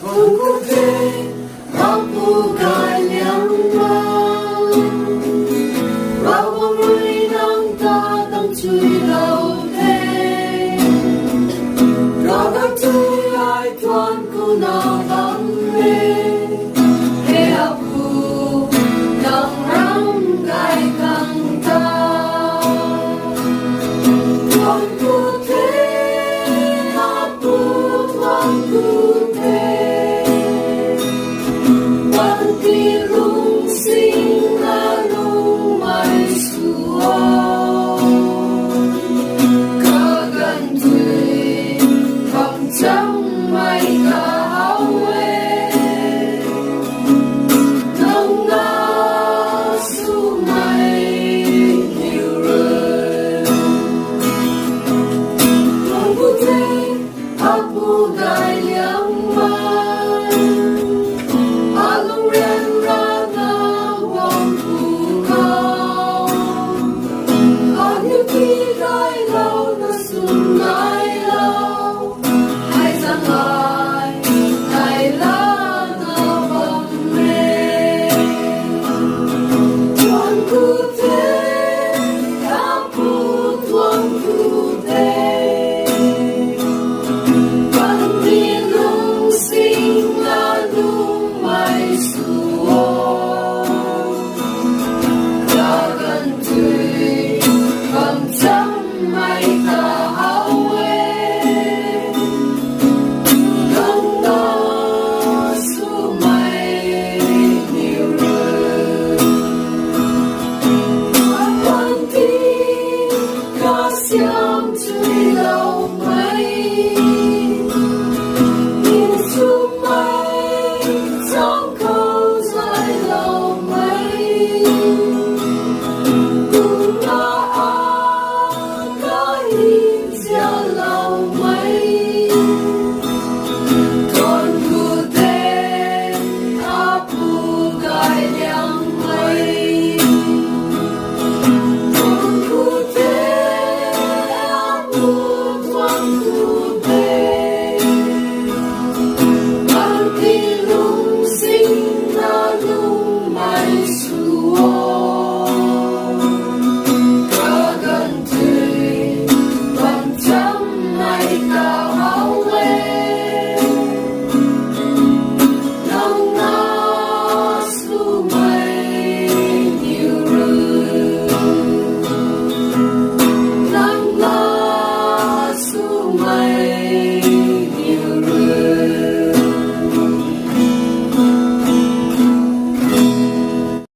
Thuankuthe Apu gailiangmei Rawang rui nang ta tang chui lau te Raga tu ai Thuankuthe Apu He Apu nang ram gai kang ta Thuankuthe Apu Thuankuthe Apu gailiangmei Along ren rana wang pu kau An yu ki gai lau na sun nai lau Hai sang ai Hai la na wang me Thuankuthe Apu Thuankuthe Xiang chui lau mei Nhìn chu mei Trong câu dài lau mei Cùng là Có hình gia lau mei Thuankuthe Apu gailiangmei Thuankuthe my